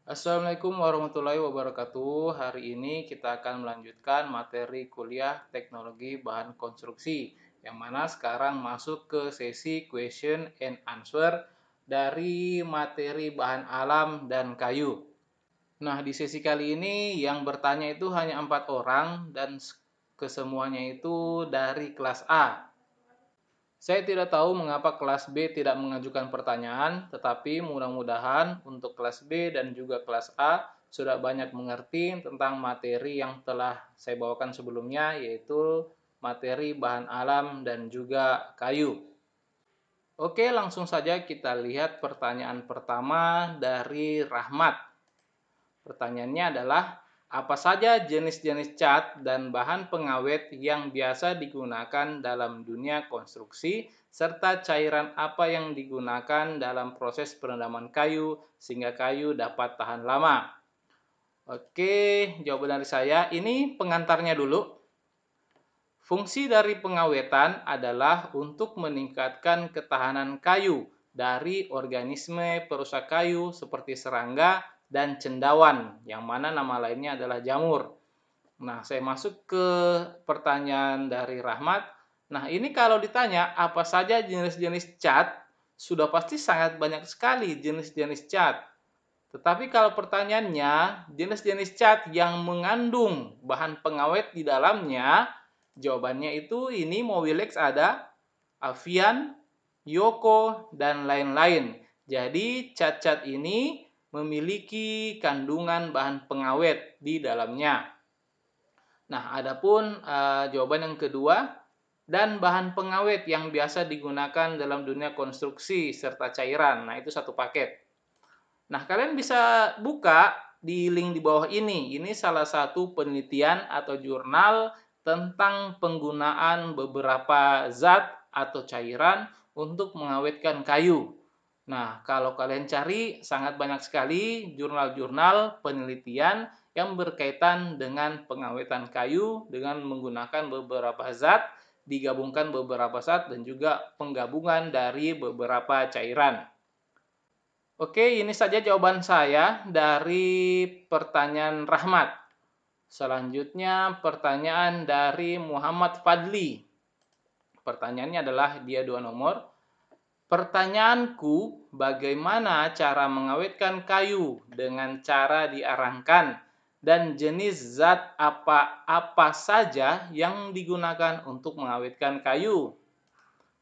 Assalamualaikum warahmatullahi wabarakatuh. Hari ini kita akan melanjutkan materi kuliah teknologi bahan konstruksi, yang mana sekarang masuk ke sesi question and answer dari materi bahan alam dan kayu. Nah, di sesi kali ini yang bertanya itu hanya 4 orang dan kesemuanya itu dari kelas A. Saya tidak tahu mengapa kelas B tidak mengajukan pertanyaan, tetapi mudah-mudahan untuk kelas B dan juga kelas A sudah banyak mengerti tentang materi yang telah saya bawakan sebelumnya, yaitu materi bahan alam dan juga kayu. Oke, langsung saja kita lihat pertanyaan pertama dari Rahmat. Pertanyaannya adalah, apa saja jenis-jenis cat dan bahan pengawet yang biasa digunakan dalam dunia konstruksi, serta cairan apa yang digunakan dalam proses perendaman kayu sehingga kayu dapat tahan lama? Oke, jawaban dari saya. Ini pengantarnya dulu. Fungsi dari pengawetan adalah untuk meningkatkan ketahanan kayu dari organisme perusak kayu seperti serangga dan cendawan, yang mana nama lainnya adalah jamur. Nah, saya masuk ke pertanyaan dari Rahmat. Nah, ini kalau ditanya apa saja jenis-jenis cat, sudah pasti sangat banyak sekali jenis-jenis cat. Tetapi kalau pertanyaannya, jenis-jenis cat yang mengandung bahan pengawet di dalamnya, jawabannya itu ini Mowilex ada, Avian, Yoko, dan lain-lain. Jadi cat-cat ini memiliki kandungan bahan pengawet di dalamnya. Nah, adapun jawaban yang kedua, dan bahan pengawet yang biasa digunakan dalam dunia konstruksi serta cairan. Nah, itu satu paket. Nah, kalian bisa buka di link di bawah ini. Ini salah satu penelitian atau jurnal tentang penggunaan beberapa zat atau cairan untuk mengawetkan kayu. Nah, kalau kalian cari, sangat banyak sekali jurnal-jurnal penelitian yang berkaitan dengan pengawetan kayu dengan menggunakan beberapa zat, digabungkan beberapa zat, dan juga penggabungan dari beberapa cairan. Oke, ini saja jawaban saya dari pertanyaan Rahmat. Selanjutnya pertanyaan dari Muhammad Fadli. Pertanyaannya adalah dia 2 nomor. Pertanyaanku, bagaimana cara mengawetkan kayu dengan cara diarangkan dan jenis zat apa saja yang digunakan untuk mengawetkan kayu?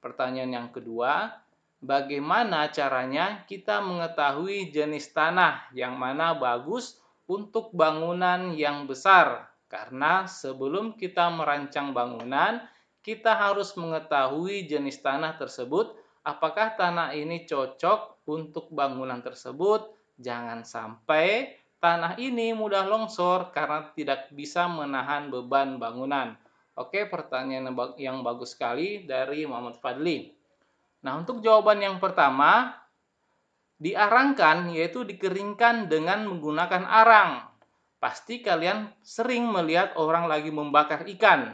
Pertanyaan yang kedua, bagaimana caranya kita mengetahui jenis tanah yang mana bagus untuk bangunan yang besar? Karena sebelum kita merancang bangunan, kita harus mengetahui jenis tanah tersebut. Apakah tanah ini cocok untuk bangunan tersebut? Jangan sampai tanah ini mudah longsor karena tidak bisa menahan beban bangunan. Oke, pertanyaan yang bagus sekali dari Muhammad Fadli. Nah, untuk jawaban yang pertama, diarangkan yaitu dikeringkan dengan menggunakan arang. Pasti kalian sering melihat orang lagi membakar ikan.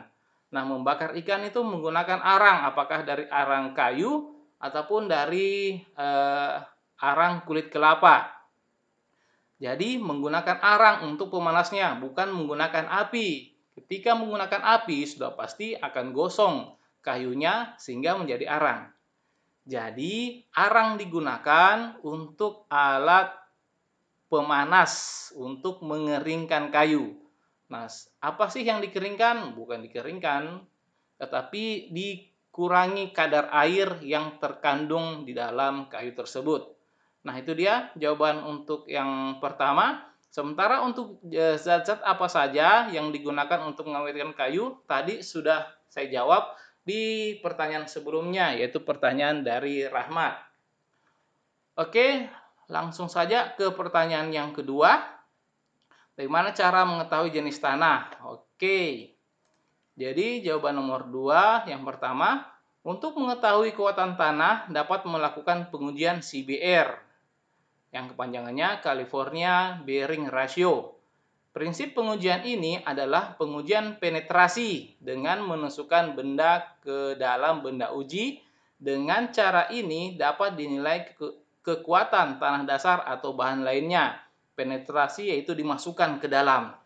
Nah, membakar ikan itu menggunakan arang, apakah dari arang kayu ataupun dari arang kulit kelapa. Jadi menggunakan arang untuk pemanasnya, bukan menggunakan api. Ketika menggunakan api, sudah pasti akan gosong kayunya sehingga menjadi arang. Jadi arang digunakan untuk alat pemanas, untuk mengeringkan kayu. Nah, apa sih yang dikeringkan? Bukan dikeringkan, tetapi dikurangi kadar air yang terkandung di dalam kayu tersebut. Nah, itu dia jawaban untuk yang pertama. Sementara untuk zat-zat apa saja yang digunakan untuk mengawetkan kayu, tadi sudah saya jawab di pertanyaan sebelumnya, yaitu pertanyaan dari Rahmat. Oke, langsung saja ke pertanyaan yang kedua. Bagaimana cara mengetahui jenis tanah? Oke, jadi jawaban nomor 2, yang pertama, untuk mengetahui kekuatan tanah dapat melakukan pengujian CBR, yang kepanjangannya California Bearing Ratio. Prinsip pengujian ini adalah pengujian penetrasi dengan menusukkan benda ke dalam benda uji. Dengan cara ini dapat dinilai kekuatan tanah dasar atau bahan lainnya. penetrasi yaitu dimasukkan ke dalam.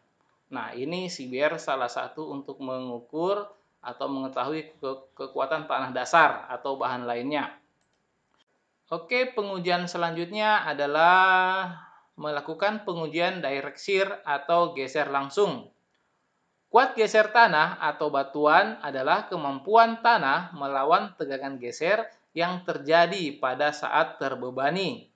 Nah, ini CBR salah satu untuk mengukur atau mengetahui kekuatan tanah dasar atau bahan lainnya. Oke, pengujian selanjutnya adalah melakukan pengujian direct shear atau geser langsung. Kuat geser tanah atau batuan adalah kemampuan tanah melawan tegangan geser yang terjadi pada saat terbebani.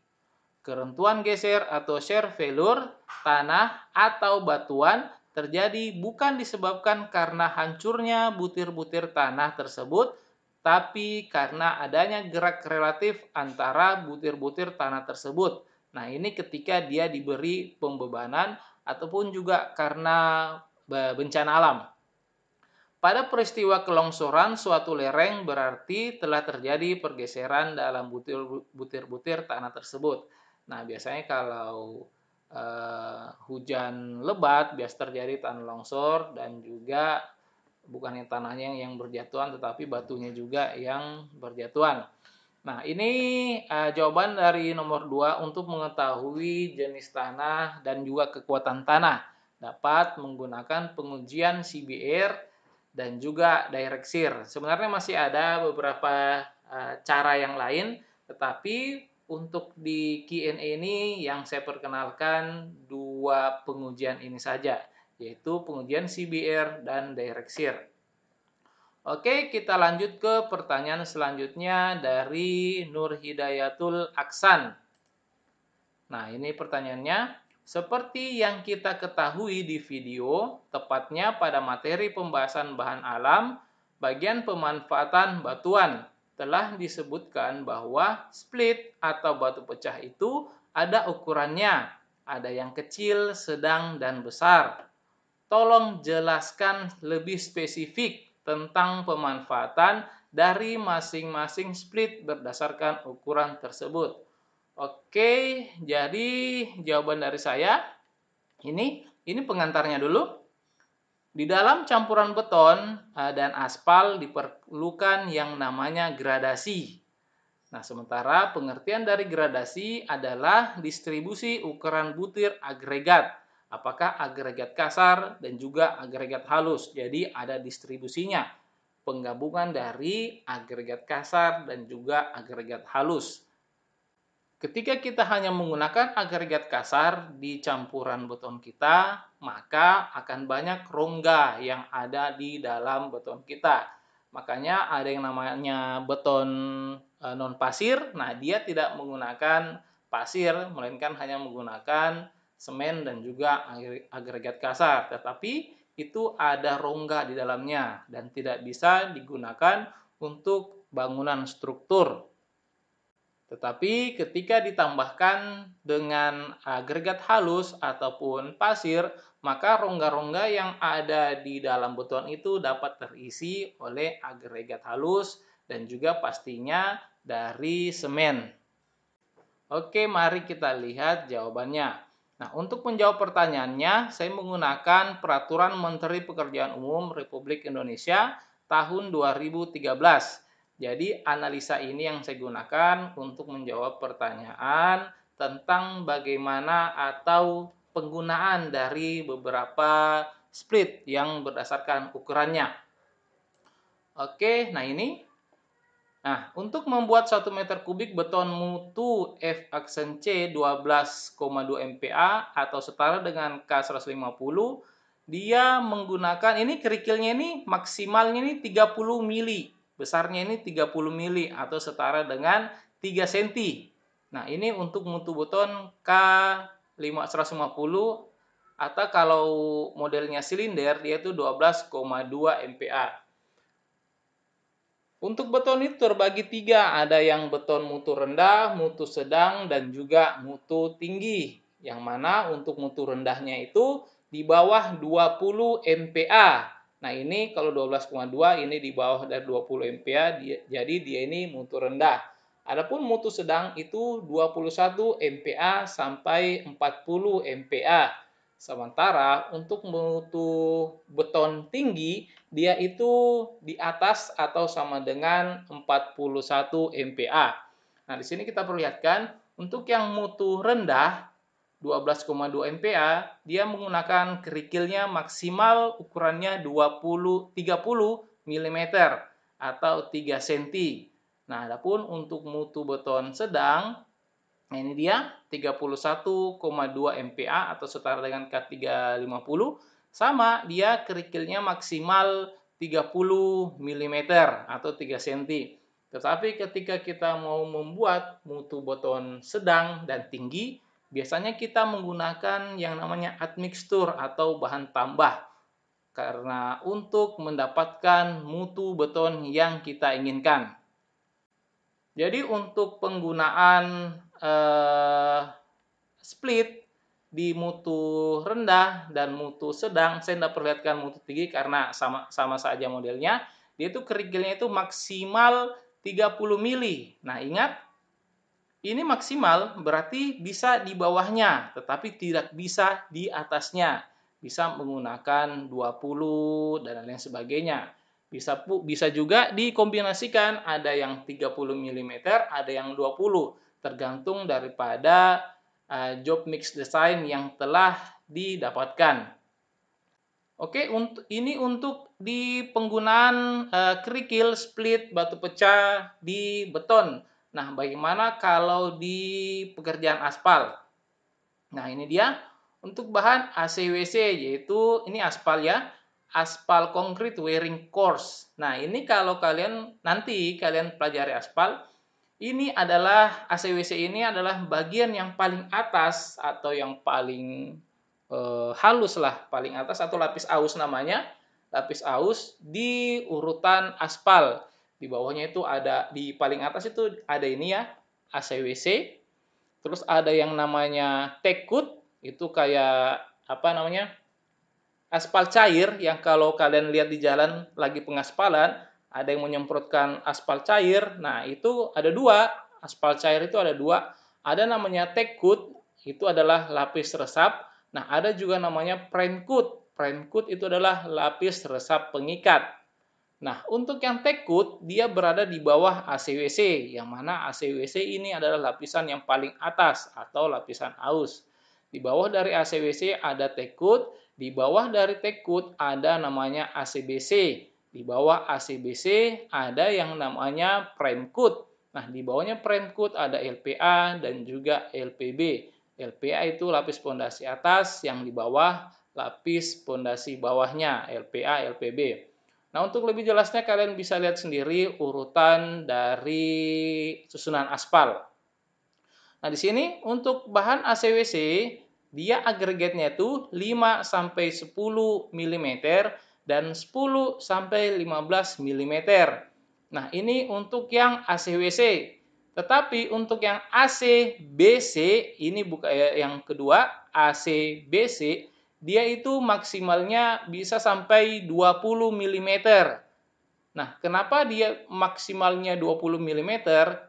Keruntuhan geser atau shear failure tanah atau batuan terjadi bukan disebabkan karena hancurnya butir-butir tanah tersebut, tapi karena adanya gerak relatif antara butir-butir tanah tersebut. Nah, ini ketika dia diberi pembebanan ataupun juga karena bencana alam. Pada peristiwa kelongsoran suatu lereng berarti telah terjadi pergeseran dalam butir-butir tanah tersebut. Nah, biasanya kalau hujan lebat biasa terjadi tanah longsor dan juga bukannya tanahnya yang berjatuhan tetapi batunya juga yang berjatuhan. Nah, ini jawaban dari nomor 2 untuk mengetahui jenis tanah dan juga kekuatan tanah. Dapat menggunakan pengujian CBR dan juga direct shear. Sebenarnya masih ada beberapa cara yang lain, tetapi untuk di Q&A ini yang saya perkenalkan 2 pengujian ini saja, yaitu pengujian CBR dan direct shear. Oke, kita lanjut ke pertanyaan selanjutnya dari Nur Hidayatul Aksan. Nah, ini pertanyaannya. Seperti yang kita ketahui di video, tepatnya pada materi pembahasan bahan alam, bagian pemanfaatan batuan, telah disebutkan bahwa split atau batu pecah itu ada ukurannya. Ada yang kecil, sedang, dan besar. Tolong jelaskan lebih spesifik tentang pemanfaatan dari masing-masing split berdasarkan ukuran tersebut. Oke, jadi jawaban dari saya ini pengantarnya dulu. Di dalam campuran beton dan aspal diperlukan yang namanya gradasi. Nah, sementara pengertian dari gradasi adalah distribusi ukuran butir agregat. Apakah agregat kasar dan juga agregat halus. Jadi ada distribusinya. Penggabungan dari agregat kasar dan juga agregat halus. Ketika kita hanya menggunakan agregat kasar di campuran beton kita, maka akan banyak rongga yang ada di dalam beton kita. Makanya ada yang namanya beton non pasir. Nah, dia tidak menggunakan pasir, melainkan hanya menggunakan semen dan juga agregat kasar. Tetapi itu ada rongga di dalamnya dan tidak bisa digunakan untuk bangunan struktur. Tetapi ketika ditambahkan dengan agregat halus ataupun pasir, maka rongga-rongga yang ada di dalam beton itu dapat terisi oleh agregat halus dan juga pastinya dari semen. Oke, mari kita lihat jawabannya. Nah, untuk menjawab pertanyaannya, saya menggunakan Peraturan Menteri Pekerjaan Umum Republik Indonesia tahun 2013. Jadi, analisa ini yang saya gunakan untuk menjawab pertanyaan tentang bagaimana atau penggunaan dari beberapa split yang berdasarkan ukurannya. Oke, nah ini. Nah, untuk membuat 1 meter kubik beton mutu F aksen C 12,2 MPa atau setara dengan K150, dia menggunakan, ini kerikilnya ini maksimalnya ini 30 mili. Besarnya ini 30 mili atau setara dengan 3 cm. Nah, ini untuk mutu beton K150 atau kalau modelnya silinder dia itu 12,2 MPa. Untuk beton itu terbagi 3, ada yang beton mutu rendah, mutu sedang, dan juga mutu tinggi. Yang mana untuk mutu rendahnya itu di bawah 20 MPa. Nah, ini kalau 12,2 ini di bawah dari 20 MPa, jadi dia ini mutu rendah. Adapun mutu sedang itu 21 MPa sampai 40 MPa. Sementara untuk mutu beton tinggi, dia itu di atas atau sama dengan 41 MPa. Nah, di sini kita perlihatkan untuk yang mutu rendah, 12,2 MPa, dia menggunakan kerikilnya maksimal ukurannya 30 mm atau 3 cm. Nah, adapun untuk mutu beton sedang, nah ini dia 31,2 MPa atau setara dengan K350, sama dia kerikilnya maksimal 30 mm atau 3 cm. Tetapi ketika kita mau membuat mutu beton sedang dan tinggi, biasanya kita menggunakan yang namanya admixtur atau bahan tambah karena untuk mendapatkan mutu beton yang kita inginkan. Jadi untuk penggunaan split di mutu rendah dan mutu sedang, saya tidak perlihatkan mutu tinggi karena sama saja modelnya. Dia itu kerikilnya itu maksimal 30 mili. Nah, ingat, ini maksimal berarti bisa di bawahnya, tetapi tidak bisa di atasnya. Bisa menggunakan 20 dan lain sebagainya. Bisa juga dikombinasikan, ada yang 30 mm, ada yang 20, tergantung daripada job mix design yang telah didapatkan. Oke, ini untuk di penggunaan kerikil split batu pecah di beton. Nah, bagaimana kalau di pekerjaan aspal? Nah, ini dia untuk bahan ACWC, yaitu ini aspal ya, aspal concrete wearing course. Nah, ini kalau nanti kalian pelajari aspal, ini adalah ACWC ini adalah bagian yang paling atas atau yang paling halus lah, paling atas atau lapis aus namanya. Lapis aus di urutan aspal. Di bawahnya itu ada, di paling atas itu ada ini ya, ACWC. Terus ada yang namanya tekut, itu kayak apa namanya? Aspal cair yang kalau kalian lihat di jalan lagi pengaspalan, ada yang menyemprotkan aspal cair. Nah, itu ada dua. Aspal cair itu ada dua. Ada namanya tekut, itu adalah lapis resap. Nah, ada juga namanya prankut. Prankut itu adalah lapis resap pengikat. Nah, untuk yang tekut, dia berada di bawah ACWC, yang mana ACWC ini adalah lapisan yang paling atas atau lapisan aus. Di bawah dari ACWC ada tekut, di bawah dari tekut ada namanya ACBC. Di bawah ACBC ada yang namanya prankut. Nah, di bawahnya prankut ada LPA dan juga LPB. LPA itu lapis pondasi atas, yang di bawah lapis pondasi bawahnya, LPA, LPB. Nah, untuk lebih jelasnya kalian bisa lihat sendiri urutan dari susunan aspal. Nah, di sini untuk bahan ACWC, dia agregatnya itu 5 sampai 10 mm dan 10 sampai 15 mm. Nah, ini untuk yang ACWC. Tetapi untuk yang ACBC, ini bukan yang kedua, ACBC, dia itu maksimalnya bisa sampai 20 mm. Nah, kenapa dia maksimalnya 20 mm?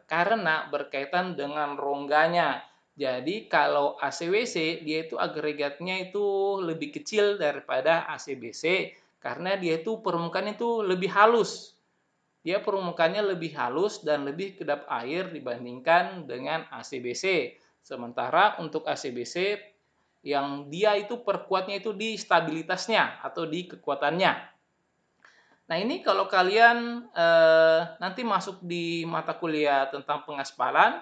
Karena berkaitan dengan rongganya. Jadi, kalau ACWC, dia itu agregatnya itu lebih kecil daripada ACBC, karena dia itu permukaannya itu lebih halus. Dia permukaannya lebih halus dan lebih kedap air dibandingkan dengan ACBC. Sementara untuk ACBC, yang dia itu perkuatnya itu di stabilitasnya atau di kekuatannya. Nah, ini kalau kalian nanti masuk di mata kuliah tentang pengaspalan,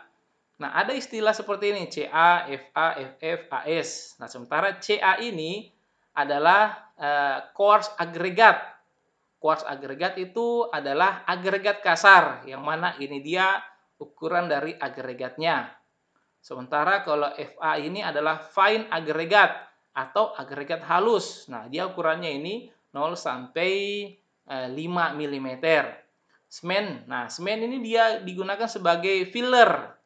nah ada istilah seperti ini, CA, FA, FF, AS. Nah, sementara CA ini adalah coarse agregat. Coarse agregat itu adalah agregat kasar, yang mana ini dia ukuran dari agregatnya. Sementara kalau FA ini adalah fine agregat atau agregat halus. Nah, dia ukurannya ini 0 sampai 5 mm. Semen. Nah, semen ini dia digunakan sebagai filler.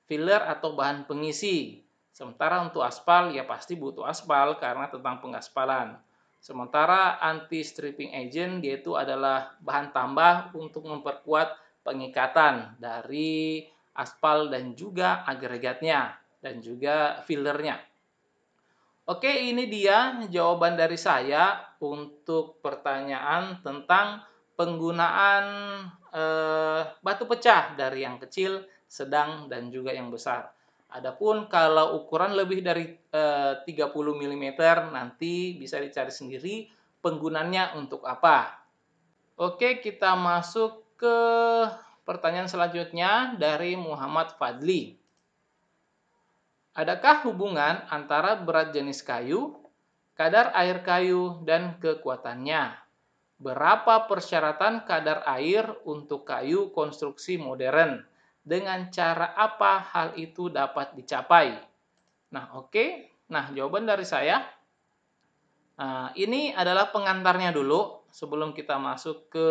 Filler atau bahan pengisi. Sementara untuk aspal, ya pasti butuh aspal karena tentang pengaspalan. Sementara anti-stripping agent, dia itu adalah bahan tambah untuk memperkuat pengikatan dari aspal dan juga agregatnya dan juga fillernya. Oke, ini dia jawaban dari saya untuk pertanyaan tentang penggunaan batu pecah dari yang kecil, sedang, dan juga yang besar. Adapun kalau ukuran lebih dari 30 mm nanti bisa dicari sendiri penggunanya untuk apa. Oke, kita masuk ke pertanyaan selanjutnya dari Muhammad Fadli. Adakah hubungan antara berat jenis kayu, kadar air kayu, dan kekuatannya? Berapa persyaratan kadar air untuk kayu konstruksi modern? Dengan cara apa hal itu dapat dicapai? Nah, oke. Nah, jawaban dari saya. Nah, ini adalah pengantarnya dulu sebelum kita masuk ke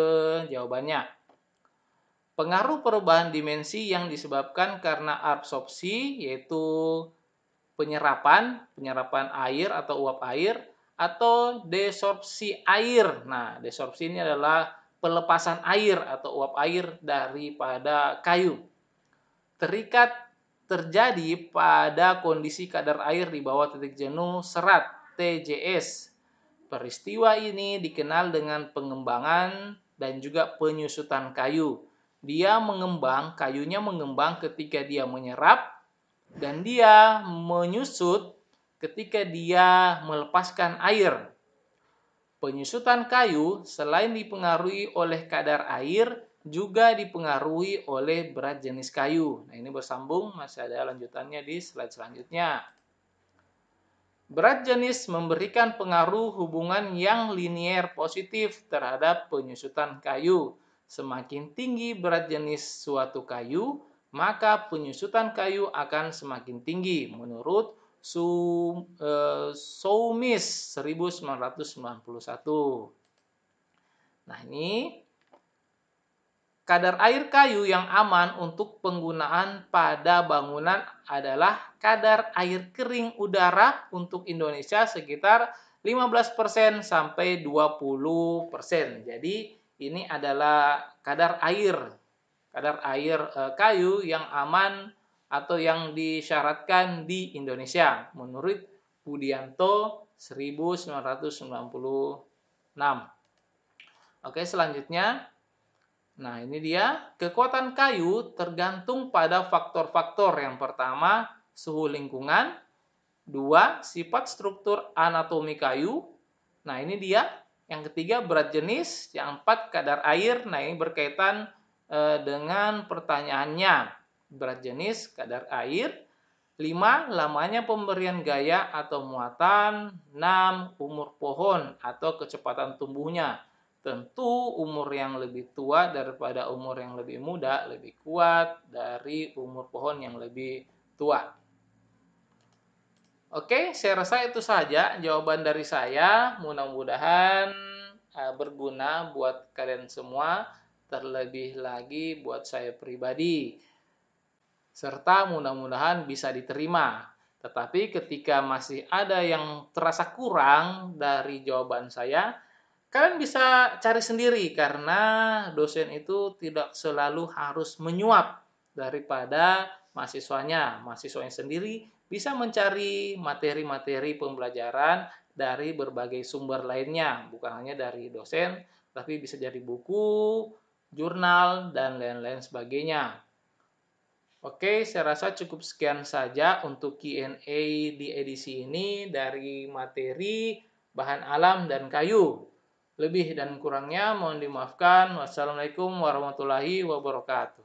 jawabannya. Pengaruh perubahan dimensi yang disebabkan karena absorpsi, yaitu penyerapan air atau uap air, atau desorpsi air. Nah, desorpsi ini adalah pelepasan air atau uap air daripada kayu. Terikat terjadi pada kondisi kadar air di bawah titik jenuh serat TJS. Peristiwa ini dikenal dengan pengembangan dan juga penyusutan kayu. Kayunya mengembang ketika dia menyerap, dan dia menyusut ketika dia melepaskan air. Penyusutan kayu selain dipengaruhi oleh kadar air, juga dipengaruhi oleh berat jenis kayu. Nah, ini bersambung, masih ada lanjutannya di slide selanjutnya. Berat jenis memberikan pengaruh hubungan yang linier positif terhadap penyusutan kayu. Semakin tinggi berat jenis suatu kayu, maka penyusutan kayu akan semakin tinggi menurut Soumis 1991. Nah, ini kadar air kayu yang aman untuk penggunaan pada bangunan adalah kadar air kering udara untuk Indonesia sekitar 15% sampai 20%. Jadi ini adalah kadar air kayu yang aman atau yang disyaratkan di Indonesia menurut Budianto 1996. Oke, selanjutnya. Nah, ini dia. Kekuatan kayu tergantung pada faktor-faktor. Yang pertama, suhu lingkungan. 2, sifat struktur anatomi kayu. Nah, ini dia. Yang ketiga, berat jenis. Yang 4, kadar air. Nah, ini berkaitan dengan pertanyaannya. Berat jenis, kadar air. 5, lamanya pemberian gaya atau muatan. 6, umur pohon atau kecepatan tumbuhnya. Tentu umur yang lebih tua daripada umur yang lebih muda lebih kuat dari umur pohon yang lebih tua. Oke, saya rasa itu saja jawaban dari saya. Mudah-mudahan berguna buat kalian semua, terlebih lagi buat saya pribadi. Serta mudah-mudahan bisa diterima. Tetapi ketika masih ada yang terasa kurang dari jawaban saya, kalian bisa cari sendiri karena dosen itu tidak selalu harus menyuap daripada mahasiswanya. Mahasiswanya sendiri bisa mencari materi-materi pembelajaran dari berbagai sumber lainnya, bukan hanya dari dosen, tapi bisa dari buku, jurnal, dan lain-lain sebagainya. Oke, saya rasa cukup sekian saja untuk Q&A di edisi ini dari materi bahan alam dan kayu. Lebih dan kurangnya mohon dimaafkan. Wassalamualaikum warahmatullahi wabarakatuh.